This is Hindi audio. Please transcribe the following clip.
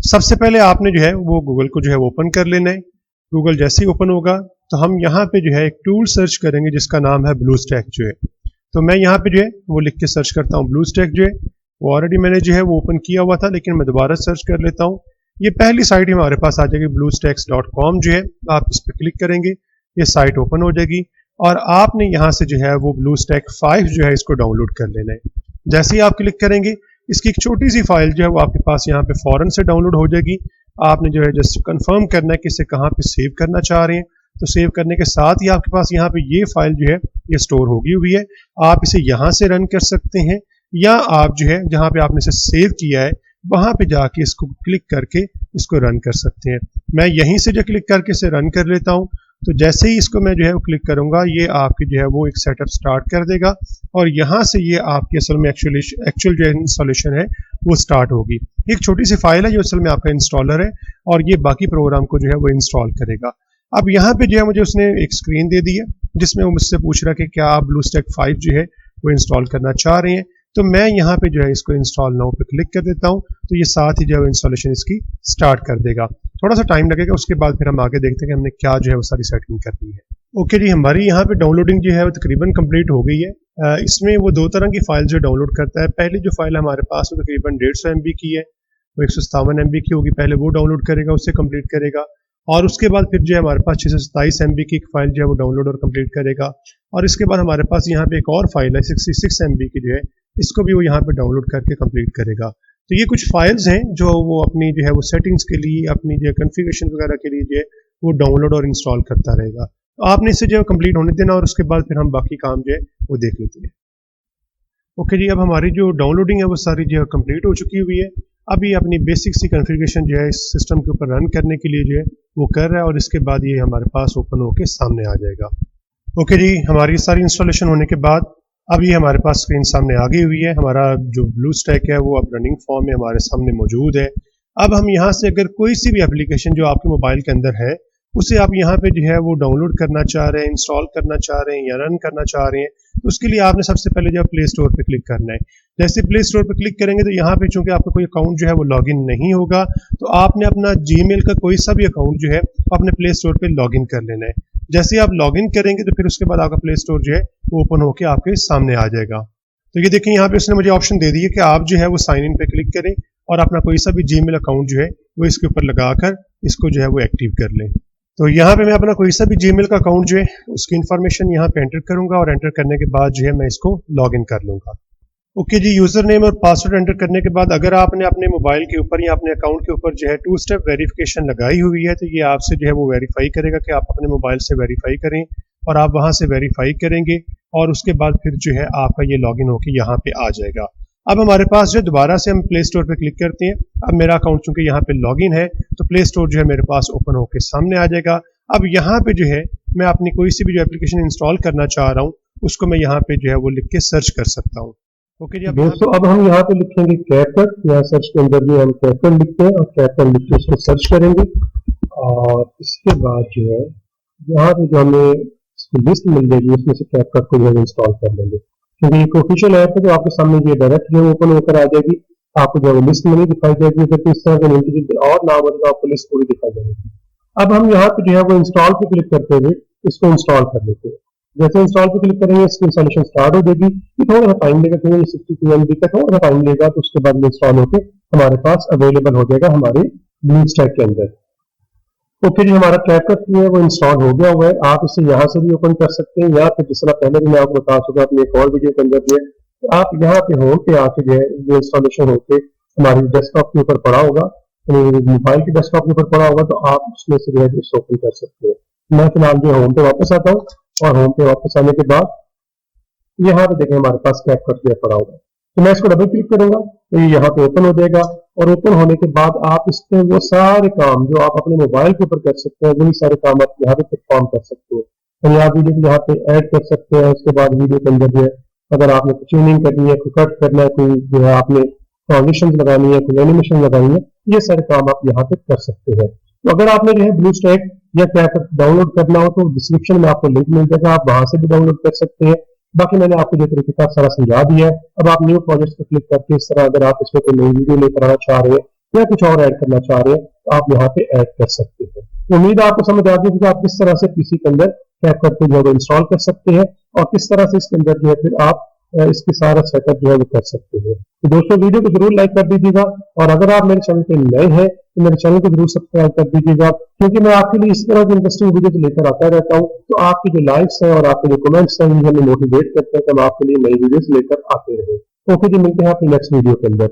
सबसे पहले आपने जो है वो गूगल को जो है ओपन कर लेना है। गूगल जैसे ही ओपन होगा तो हम यहाँ पे जो है एक टूल सर्च करेंगे जिसका नाम है ब्लूस्टैक जो है। तो मैं यहाँ पे जो है वो लिख के सर्च करता हूँ ब्लूस्टैक जो है। वो ऑलरेडी मैंने जो है वो ओपन किया हुआ था, लेकिन मैं दोबारा सर्च कर लेता हूँ। ये पहली साइट हमारे पास आ जाएगी bluestacks.com जो है। आप इस पर क्लिक करेंगे, ये साइट ओपन हो जाएगी और आपने यहाँ से जो है वो ब्लूस्टैक 5 जो है इसको डाउनलोड कर लेना है। जैसे ही आप क्लिक करेंगे, इसकी एक छोटी सी फाइल जो है वो आपके पास यहाँ पे फौरन से डाउनलोड हो जाएगी। आपने जो है जस्ट कंफर्म करना है कि इसे कहाँ पे सेव करना चाह रहे हैं। तो सेव करने के साथ ही आपके पास यहाँ पे ये फाइल जो है ये स्टोर होगी हुई है। आप इसे यहाँ से रन कर सकते हैं या आप जो है जहाँ पे आपने इसे सेव किया है वहां पे जाके इसको क्लिक करके इसको रन कर सकते हैं। मैं यहीं से जो क्लिक करके इसे रन कर लेता हूं। तो जैसे ही इसको मैं जो है वो क्लिक करूंगा, ये आपकी जो है वो एक सेटअप स्टार्ट कर देगा और यहाँ से ये आपकी असल में एक्चुअल जो इंस्टॉलेशन है वो स्टार्ट होगी। एक छोटी सी फाइल है जो असल में आपका इंस्टॉलर है और ये बाकी प्रोग्राम को जो है वो इंस्टॉल करेगा। अब यहाँ पे जो है मुझे उसने एक स्क्रीन दे दी है जिसमें वो मुझसे पूछ रहा है कि क्या आप ब्लूस्टैक 5 जो है वो इंस्टॉल करना चाह रहे हैं। तो मैं यहाँ पे जो है इसको इंस्टॉल नाउ पे क्लिक कर देता हूँ। तो ये साथ ही जो है इंस्टॉलेशन इसकी स्टार्ट कर देगा। थोड़ा सा टाइम लगेगा, उसके बाद फिर हम आगे देखते हैं कि हमने क्या जो है वो सारी सेटिंग करनी है। ओके जी, हमारी यहाँ पे डाउनलोडिंग जो है वो तकरीबन कंप्लीट हो गई है। इसमें वो दो तरह की फाइल जो डाउनलोड करता है। पहली जो फाइल हमारे पास वो तकरीबन 150 MB की है, वो 157 MB की होगी। पहले वो डाउनलोड करेगा, उससे कंप्लीट करेगा और उसके बाद फिर जो है हमारे पास 627 MB की एक फाइल जो है वो डाउनलोड और कंप्लीट करेगा। और इसके बाद हमारे पास यहाँ पे एक और फाइल है 66 MB की जो है, इसको भी वो यहाँ पे डाउनलोड करके कंप्लीट करेगा। तो ये कुछ फाइल्स हैं जो वो अपनी जो है वो सेटिंग्स के लिए, अपनी जो कॉन्फ़िगरेशन वगैरह के लिए जो है वो डाउनलोड और इंस्टॉल करता रहेगा। तो आपने इसे जो है कंप्लीट होने देना और उसके बाद फिर हम बाकी काम जो है वो देख लेते हैं। ओके जी, अब हमारी जो डाउनलोडिंग है वो सारी जो है कंप्लीट हो चुकी हुई है। अब ये अपनी बेसिक सी कॉन्फ़िगरेशन जो है इस सिस्टम के ऊपर रन करने के लिए जो है वो कर रहा है और इसके बाद ये हमारे पास ओपन होके सामने आ जाएगा। ओके जी, हमारी सारी इंस्टॉलेशन होने के बाद अब ये हमारे पास स्क्रीन सामने आ गई हुई है। हमारा जो ब्लूस्टैक है वो अब रनिंग फॉर्म में हमारे सामने मौजूद है। अब हम यहाँ से अगर कोई सी भी एप्लीकेशन जो आपके मोबाइल के अंदर है उसे आप यहाँ पे जो है वो डाउनलोड करना चाह रहे हैं, इंस्टॉल करना चाह रहे हैं या रन करना चाह रहे हैं, तो उसके लिए आपने सबसे पहले जो है प्ले स्टोर पे क्लिक करना है। जैसे प्ले स्टोर पे क्लिक करेंगे तो यहाँ पे चूंकि आपका कोई अकाउंट जो है वो लॉगिन नहीं होगा, तो आपने अपना जीमेल का कोई सा भी अकाउंट जो है अपने प्ले स्टोर पे लॉगिन कर लेना है। जैसे आप लॉगिन करेंगे तो फिर उसके बाद आपका प्ले स्टोर जो है वो ओपन होकर आपके सामने आ जाएगा। तो ये देखिए यहाँ पे उसने मुझे ऑप्शन दे दी है कि आप जो है वो साइन इन पे क्लिक करें और अपना कोई सा भी जीमेल अकाउंट जो है वो इसके ऊपर लगाकर इसको जो है वो एक्टिव कर लें। तो यहाँ पे मैं अपना कोई सा भी जीमेल का अकाउंट जो है उसकी इन्फॉर्मेशन यहाँ पे एंटर करूंगा और एंटर करने के बाद जो है मैं इसको लॉगिन कर लूंगा। ओके जी, यूजर नेम और पासवर्ड एंटर करने के बाद अगर आपने अपने मोबाइल के ऊपर या अपने अकाउंट के ऊपर जो है 2 स्टेप वेरिफिकेशन लगाई हुई है तो ये आपसे जो है वो वेरीफाई करेगा कि आप अपने मोबाइल से वेरीफाई करें और आप वहां से वेरीफाई करेंगे और उसके बाद फिर जो है आपका ये लॉगिन होकर यहाँ पे आ जाएगा। अब हमारे पास जो दोबारा से हम प्ले स्टोर पे क्लिक करते हैं। अब मेरा अकाउंट चूंकि यहाँ पे लॉगिन है तो प्ले स्टोर जो है मेरे पास ओपन होकर सामने आ जाएगा। अब यहाँ पे जो है मैं अपनी कोई सी भी जो एप्लीकेशन इंस्टॉल करना चाह रहा हूँ उसको मैं यहाँ पे जो है वो लिख के सर्च कर सकता हूँ। ओके जी, दोस्तों अब हम यहाँ पे लिखेंगे कैपकट। यहाँ सर्च के अंदर जो हम कैपकट लिखते हैं और कैपकट लिख के उसको सर्च करेंगे और इसके बाद जो है यहाँ पे जो हमें लिस्ट मिल जाएगी उसमें से कैपकट को जो है इंस्टॉल कर लेंगे। क्योंकि ये ऑफिशियल ऐप है तो आपके सामने ये डायरेक्ट जो ओपन होकर आ जाएगी। आपको जो है लिस्ट में नहीं दिखाई जाएगी, अगर इस तरह का और नाम होगा आपको लिस्ट पूरी दिखाई जाएगी। अब हम यहाँ पे जो है वो इंस्टॉल पे क्लिक करते हुए इसको इंस्टॉल कर लेते हैं। जैसे इंस्टॉल पे क्लिक करेंगे इसकी इंस्टॉलेशन स्टार्ट हो जाएगी। ये थोड़ा सा टाइम लेगा क्योंकि 62 MB का थोड़ा सा टाइम लेगा, तो उसके बाद इंस्टॉल होकर हमारे पास अवेलेबल हो जाएगा हमारे ब्लूस्टैक के अंदर। ओके जी, हमारा कैपकट जो है वो इंस्टॉल हो गया हुआ है। आप इसे यहाँ से भी ओपन कर सकते हैं या फिर जिस तरह पहले भी मैं आपको बता चुका अपनी एक और वीडियो के अंदर जो है आप यहाँ पे होम पे आके जो है ये इंस्टॉलेशन होके हमारी डेस्कटॉप के ऊपर पड़ा होगा, मोबाइल के डेस्कटॉप के ऊपर पड़ा होगा, तो आप उसमें से जो है इसे ओपन कर सकते हैं। मैं फिलहाल जो होम पे वापस आता हूँ और होम पे वापस आने के बाद यहाँ पे देखें हमारे पास कैपकट जो है पड़ा होगा। तो मैं इसको डबल क्लिक करूंगा तो ये यहाँ पे ओपन हो जाएगा और ओपन होने के बाद आप इसके वो सारे काम जो आप अपने मोबाइल के ऊपर कर सकते हैं वही सारे काम आप यहाँ पे परफॉर्म कर सकते हैं। तो आप वीडियो को यहाँ पे ऐड कर सकते हैं। उसके बाद वीडियो के अंदर जो है अगर आपने ट्यूनिंग करनी है, कोई कट करना है, कोई जो है आपने ट्रांजिशन लगानी है, कोई एनिमेशन लगानी है, ये सारे काम आप यहाँ पे कर सकते हैं। तो अगर आपने जो है ब्लूस्टैक या कैपकट डाउनलोड करना हो तो डिस्क्रिप्शन में आपको लिंक मिल जाएगा, आप वहां से भी डाउनलोड कर सकते हैं। बाकी मैंने आपको जो तरीका सारा समझा दिया है। अब आप न्यू प्रोजेक्ट पर क्लिक करके इस तरह अगर आप इसमें कोई नई वीडियो लेकर आना चाह रहे हैं या कुछ और ऐड करना चाह रहे हैं तो आप यहाँ पे ऐड कर सकते हैं। उम्मीद है आपको समझ आ गई कि आप किस तरह से पीसी के अंदर कैपकट को जो है इंस्टॉल कर सकते हैं और किस तरह से इसके अंदर जो है फिर आप इसके सारा सेटअप जो है वो कर सकते हैं। तो दोस्तों वीडियो को जरूर लाइक कर दीजिएगा और अगर आप मेरे चैनल पे नए हैं तो मेरे चैनल को जरूर सब्सक्राइब कर दीजिएगा, क्योंकि मैं आपके लिए इस तरह की इंटरेस्टिंग वीडियो लेकर आता रहता हूँ। तो आपकी जो लाइक्स हैं और आपके जो कमेंट्स हैं ये हमें मोटिवेट करते हैं कि हम आपके लिए नई वीडियोस लेकर आते रहे। ओके जी, मिलते हैं आपकी नेक्स्ट वीडियो के अंदर।